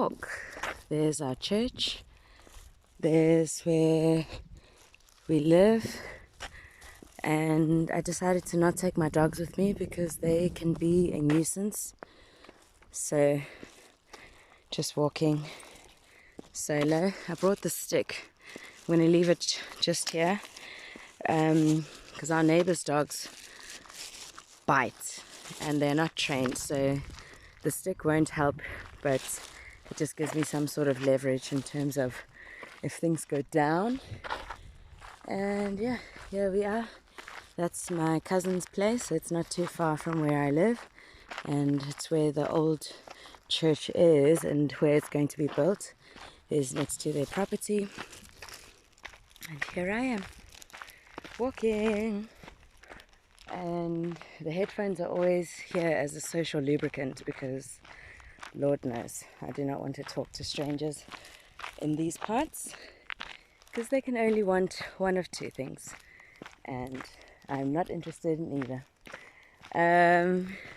walk. There's our church. There's where we live. And I decided to not take my dogs with me because they can be a nuisance. So just walking solo. I brought the stick. I'm going to leave it just here because our neighbor's dogs bite and they're not trained, so the stick won't help, but it just gives me some sort of leverage in terms of if things go down. And yeah, here we are. That's my cousin's place, so it's not too far from where I live, and it's where the old church is, and where it's going to be built is next to their property. And here I am walking, and the headphones are always here as a social lubricant because Lord knows I do not want to talk to strangers in these parts because they can only want one of two things, and I'm not interested in either.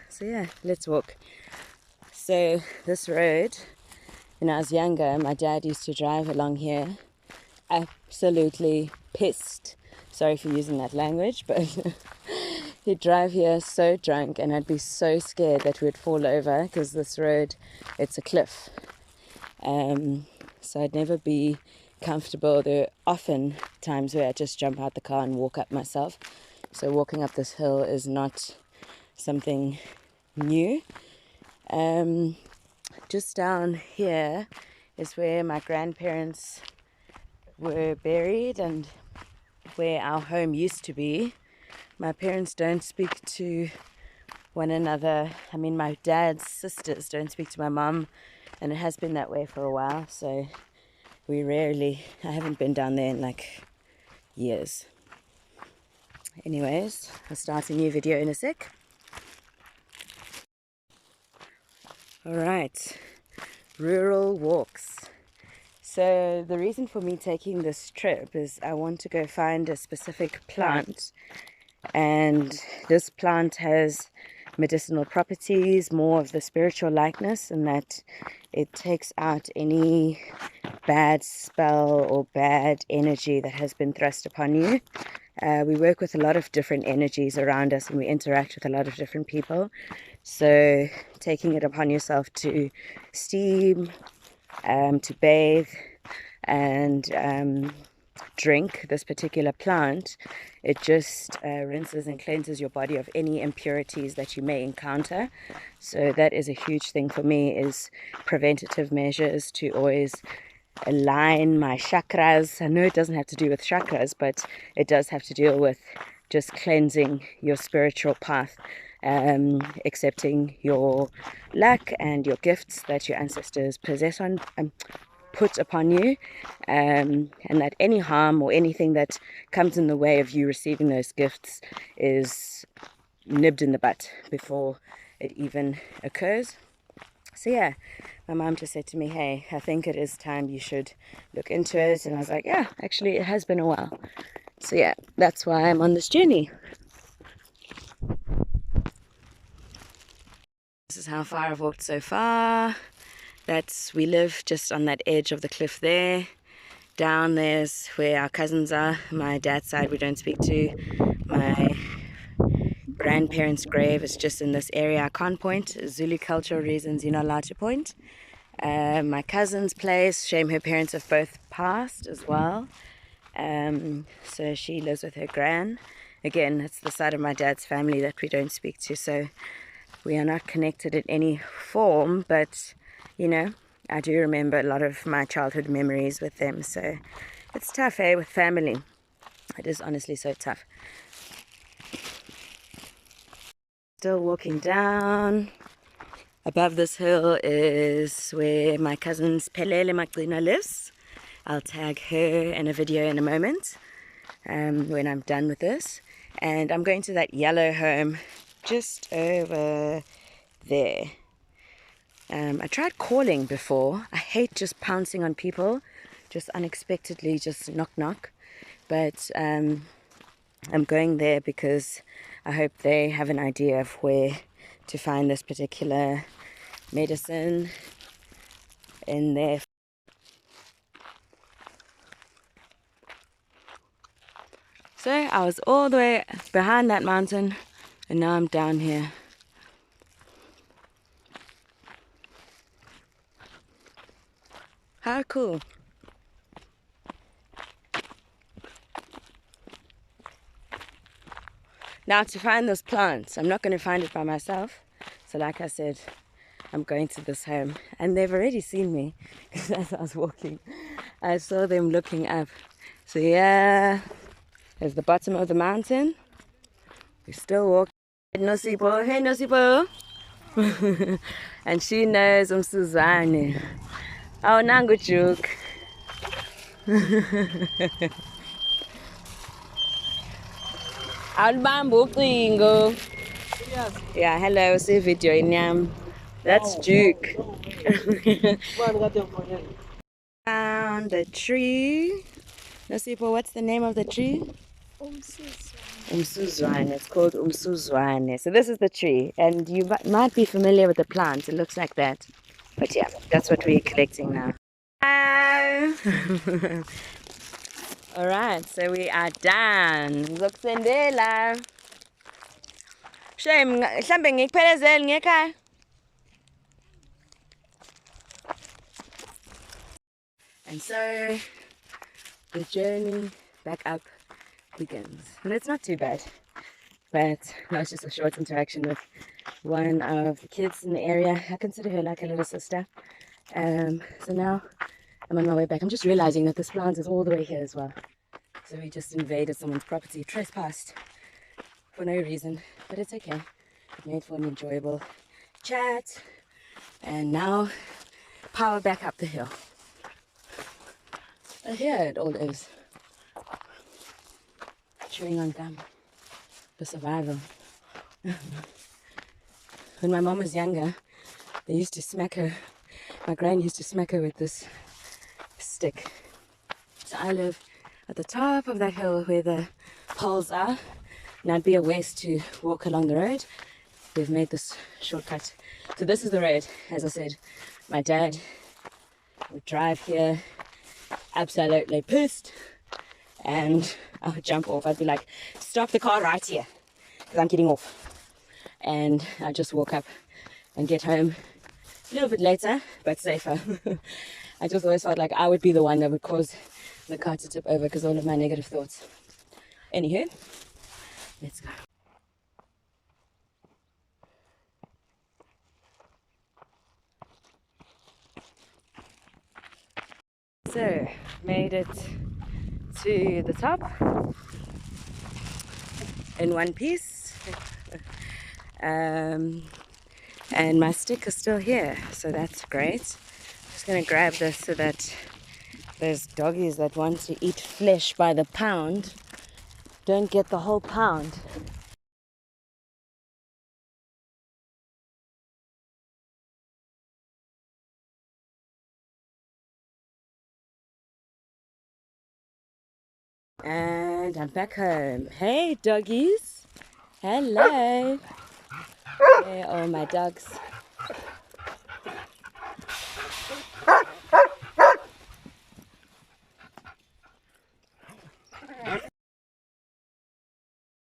So yeah, let's walk. So this road, when I was younger, my dad used to drive along here absolutely pissed. Sorry for using that language, but he'd drive here so drunk, and I'd be so scared that we'd fall over because this road, it's a cliff. So I'd never be comfortable. There are often times where I just jump out the car and walk up myself. So walking up this hill is not something new. Just down here is where my grandparents were buried and where our home used to be. My parents don't speak to one another. I mean, my dad's sisters don't speak to my mum, and it has been that way for a while, so I haven't been down there in like years. Anyways, I'll start a new video in a sec. Alright, rural walks. So the reason for me taking this trip is I want to go find a specific plant, and this plant has medicinal properties, more of the spiritual likeness, in that it takes out any bad spell or bad energy that has been thrust upon you. We work with a lot of different energies around us, and we interact with a lot of different people. So taking it upon yourself to steam, to bathe, and drink this particular plant, it just rinses and cleanses your body of any impurities that you may encounter. So that is a huge thing for me, is preventative measures to always align my chakras. I know it doesn't have to do with chakras, but it does have to deal with just cleansing your spiritual path, accepting your luck and your gifts that your ancestors put upon you, and that any harm or anything that comes in the way of you receiving those gifts is nibbed in the butt before it even occurs. So yeah, my mom just said to me, hey, I think it is time you should look into it. And I was like, yeah, actually it has been a while. So yeah, that's why I'm on this journey. This is how far I've walked so far. We live just on that edge of the cliff there. Down there's where our cousins are. My dad's side we don't speak to. My grandparents' grave is just in this area. I can't point. Zulu cultural reasons, you're not allowed to point. My cousin's place, shame her parents have both passed as well. So she lives with her gran. Again, it's the side of my dad's family that we don't speak to, so we are not connected in any form, but you know, I do remember a lot of my childhood memories with them. So it's tough, with family. It is honestly so tough. Still walking down. Above this hill is where my cousin's Pelele Magdina lives. I'll tag her in a video in a moment, when I'm done with this. And I'm going to that yellow home just over there. I tried calling before. I hate just pouncing on people, just unexpectedly, just knock knock. But I'm going there because I hope they have an idea of where to find this particular medicine. in there. So I was all the way behind that mountain and now I'm down here. How cool. Now to find those plants, I'm not going to find it by myself. So like I said, I'm going to this home and they've already seen me because as I was walking, I saw them looking up. So yeah, there's the bottom of the mountain. We're still walking. Nosipo, hey Nosipo. And she knows Suzanne. Oh, nangu joke. Albambo Pringo. Yeah, hello, see video in That's Duke. Found a tree. Nosipo, what's the name of the tree? Umsuzwane. It's called Umsuzwane. So this is the tree, and you might be familiar with the plant. It looks like that. But yeah, that's what we're collecting now. Alright, so we are done. Zokusendela. Shame, mhlambe ngikuphelezele ngekhaya. And so the journey back up begins. And it's not too bad. But no, it's just a short interaction with one of the kids in the area. I consider her like a little sister. So now I'm on my way back. I'm just realizing that this plant is all the way here as well. So we just invaded someone's property, trespassed for no reason, but it's okay. It made for an enjoyable chat. And now power back up the hill. And here it all is. Chewing on gum for survival. When my mom was younger, they used to smack her. My gran used to smack her with this stick. So I live at the top of that hill where the poles are. And I'd be a waste to walk along the road. We've made this shortcut. So this is the road. As I said, my dad would drive here absolutely pissed. And I would jump off. I'd be like, stop the car right here, because I'm getting off. And I'd just walk up and get home a little bit later, but safer. I just always felt like I would be the one that would cause the car to tip over because all of my negative thoughts. Anywho, let's go. So, made it to the top in one piece. And my stick is still here, so that's great. I'm just going to grab this so that those doggies that want to eat flesh by the pound don't get the whole pound. And I'm back home. Hey doggies. Hello. Hey, all my dogs.